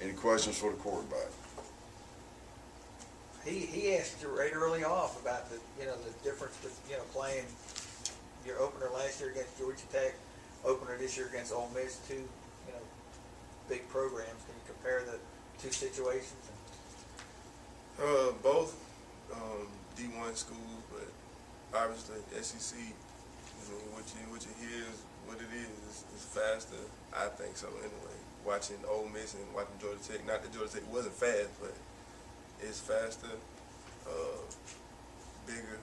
Any questions for the quarterback? He asked you right early off about the difference with playing your opener last year against Georgia Tech, opener this year against Ole Miss, two big programs. Can you compare the two situations? Both D1 schools, but obviously SEC. What you hear is what it is. It's faster. I think so anyway. Watching Ole Miss and watching Georgia Tech. Not that Georgia Tech wasn't fast, but it's faster, bigger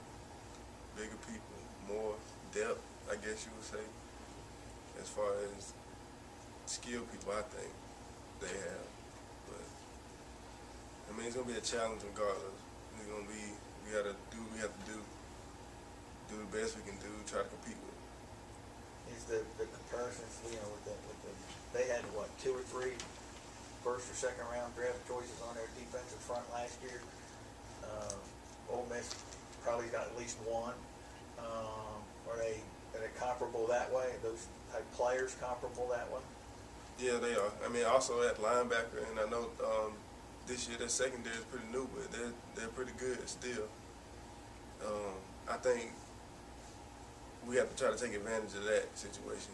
people, more depth, I guess you would say. As far as skilled people, I think they have. But I mean, it's gonna be a challenge regardless. It's gonna be we have to do the best we can do, try to compete with them. Is the comparisons with the they had what 2 or 3 first or second round draft choices on their defensive front last year. Ole Miss probably got at least one. Are they comparable that way? Are those type players comparable that way? Yeah, they are. I mean, also at linebacker, and I know this year their secondary is pretty new, but they're pretty good still. I think we have to try to take advantage of that situation,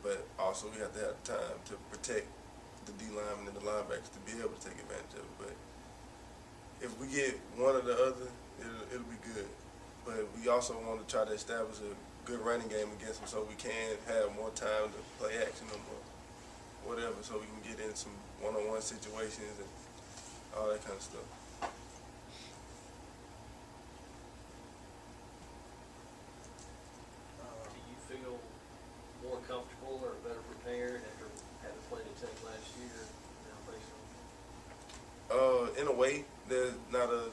but also we have to have time to protect the D linemen and the linebackers to be able to take advantage of it. But if we get one or the other, it'll be good. But we also want to try to establish a good running game against them so we can have more time to play action or whatever, so we can get in some one-on-one situations and all that kind of stuff. Do you feel more comfortable or better prepared after having played at Tech last year now facing them? In a way, there's not a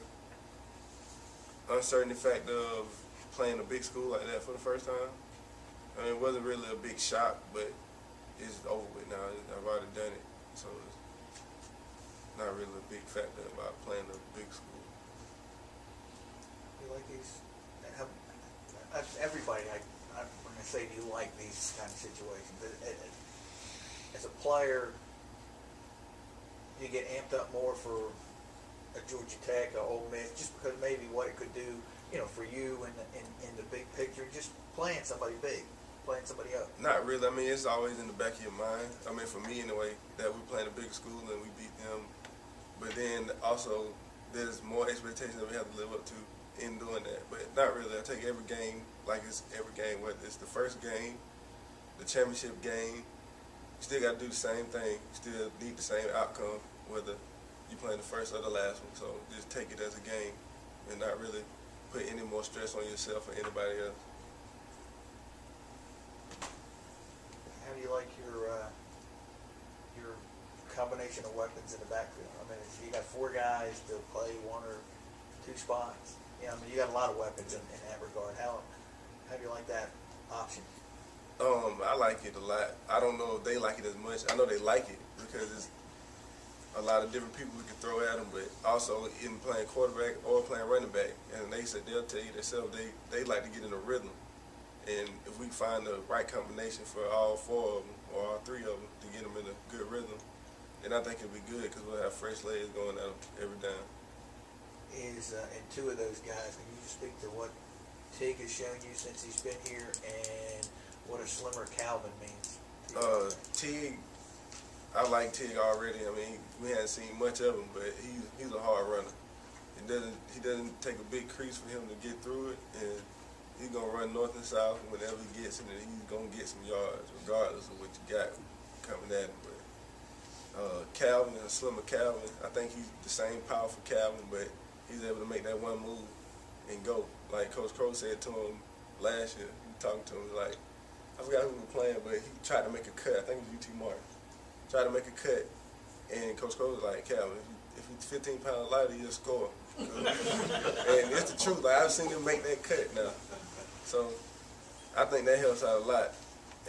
uncertainty factor of playing a big school like that for the first time. I mean, it wasn't really a big shock, but it's over with now. I've already done it, so it's not really a big factor about playing a big school. You like these? Everybody, when I say do you like these kind of situations, as a player, you get amped up more for a Georgia Tech, a Ole Miss, just because maybe what it could do, for you in the big picture, just playing somebody big, playing somebody up. Not really. I mean, it's always in the back of your mind. I mean, for me anyway, that we're playing a big school and we beat them. But then also, there's more expectations that we have to live up to in doing that. But not really. I take every game like it's every game, whether it's the first game, the championship game. You still got to do the same thing. You still need the same outcome, whether you're playing the first or the last one. So just take it as a game and not really put any more stress on yourself or anybody else. How do you like your combination of weapons in the backfield? I mean, you got 4 guys to play 1 or 2 spots. I mean, you got a lot of weapons in that regard. How do you like that option? I like it a lot. I don't know if they like it as much. I know they like it because it's a lot of different people we can throw at them, but also in playing quarterback or playing running back. And they said they'll tell you themselves they like to get in a rhythm. And if we find the right combination for all 4 of them or all 3 of them to get them in a good rhythm, then I think it'll be good because we'll have fresh legs going at them every down. And 2 of those guys, can you speak to what Tig has shown you since he's been here and what a slimmer Calvin means? Tig, I like Tig already. I mean, we hadn't seen much of him, but he's a hard runner. He doesn't take a big crease for him to get through it, and he's gonna run north and south whenever he gets it, and he's gonna get some yards regardless of what you got coming at him. But Calvin, a slimmer Calvin, I think he's the same powerful Calvin, but he's able to make that one move and go. Like Coach Crowe said to him last year, he talking to him like, I forgot who we were playing, but he tried to make a cut. I think it was UT Martin. Tried to make a cut, and Coach Crowe was like, Calvin, if he's 15 pounds lighter, he'll score. And it's the truth. Like, I've seen him make that cut now. So I think that helps out a lot.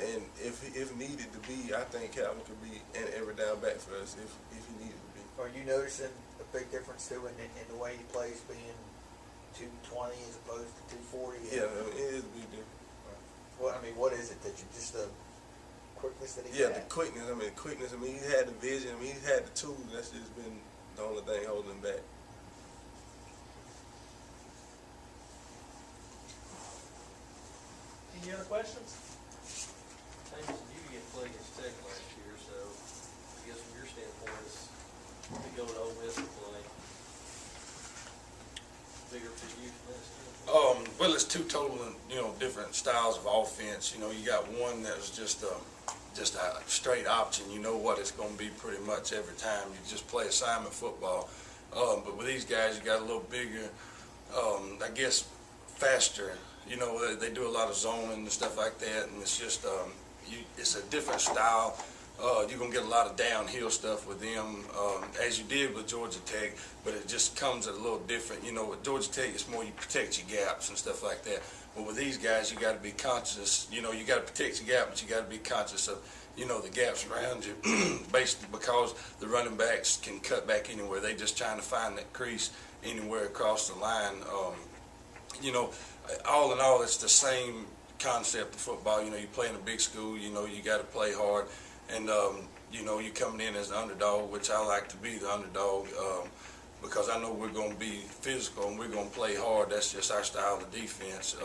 And if needed to be, I think Calvin could be an every down back for us if he needed to be. Are you noticing a big difference too in the way he plays, being 220 as opposed to 240? Yeah, I mean, it is a big difference. What is it that you just quickness that he Yeah, had. the quickness. I mean, he had the vision. I mean, he had the tools. That's just been the only thing holding him back. Any other questions? James, you get played against Tech last year, so I guess from your standpoint, it's to go to Ole Miss and play bigger for you from that standpoint. Well, it's two total, different styles of offense. You got one that's just a straight option. You know what it's going to be pretty much every time. You just play assignment football. But with these guys, you got a little bigger, I guess, faster. They do a lot of zoning and stuff like that, and it's just it's a different style. You're going to get a lot of downhill stuff with them, as you did with Georgia Tech, but it just comes a little different. With Georgia Tech, it's more you protect your gaps and stuff like that. But with these guys, you got to be conscious. You got to protect your gap, but you got to be conscious of, the gaps around you, basically because the running backs can cut back anywhere. They just trying to find that crease anywhere across the line. All in all, it's the same concept of football. You play in a big school, you got to play hard. And, you're coming in as the underdog, which I like to be the underdog because I know we're going to be physical and we're going to play hard. That's just our style of defense.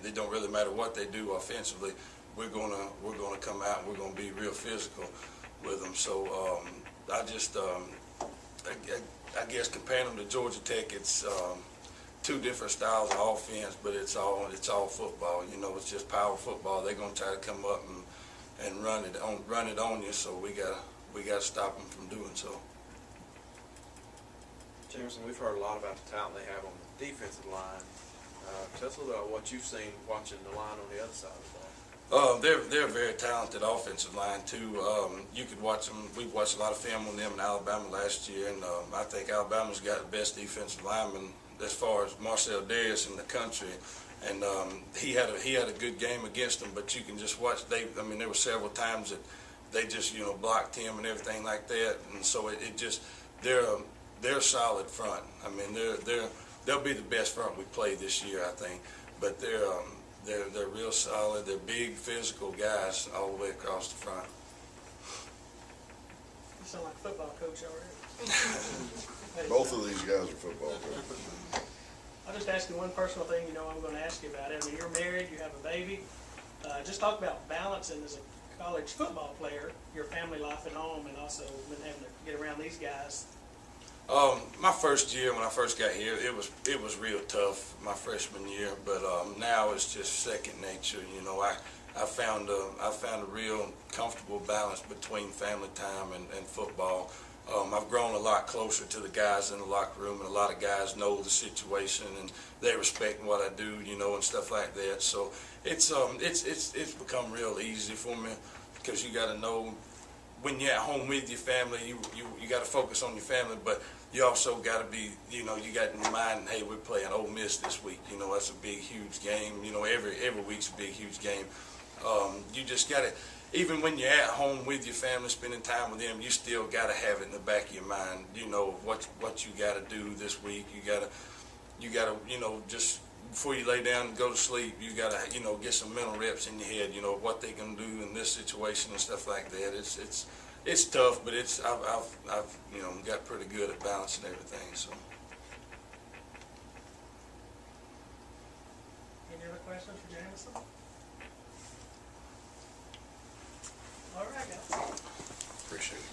It don't really matter what they do offensively. We're gonna come out and we're going to be real physical with them. So I guess comparing them to Georgia Tech, it's two different styles of offense, but it's all football. It's just power football. They're going to try to come up and run it on you. So we got to stop them from doing so. Jamison, we've heard a lot about the talent they have on the defensive line. Tell us a little about what you've seen watching the line on the other side of the ball. They're a very talented offensive line too. You could watch them. We watched a lot of film on them in Alabama last year, and I think Alabama's got the best defensive lineman as far as Marcel Darius in the country. And he had a good game against them, but you can just watch. There were several times that they just blocked him and everything like that, and so it just they're a solid front. They'll be the best front we play this year, I think. But they're real solid. They're big, physical guys all the way across the front. You sound like a football coach already. Both of these guys are football coaches. I'll just ask you one personal thing. I'm going to ask you about it. You're married. You have a baby. Just talk about balancing as a college football player, your family life at home, and also when having to get around these guys. My first year when I first got here, it was real tough my freshman year, but now it's just second nature. I found a real comfortable balance between family time and football. I've grown a lot closer to the guys in the locker room, and a lot of guys know the situation and they respect what I do, and stuff like that. So it's become real easy for me because you got to know when you're at home with your family, you got to focus on your family, but you also got to be, you got in your mind, hey, we're playing Ole Miss this week. That's a big, huge game. Every week's a big, huge game. You just got to, even when you're at home with your family, spending time with them, you still got to have it in the back of your mind. What you got to do this week. You got to, just before you lay down and go to sleep, you got to, get some mental reps in your head. What they can do in this situation and stuff like that. It's tough, but I've got pretty good at balancing everything. So. Any other questions for Jamison? All right, guys. Appreciate it.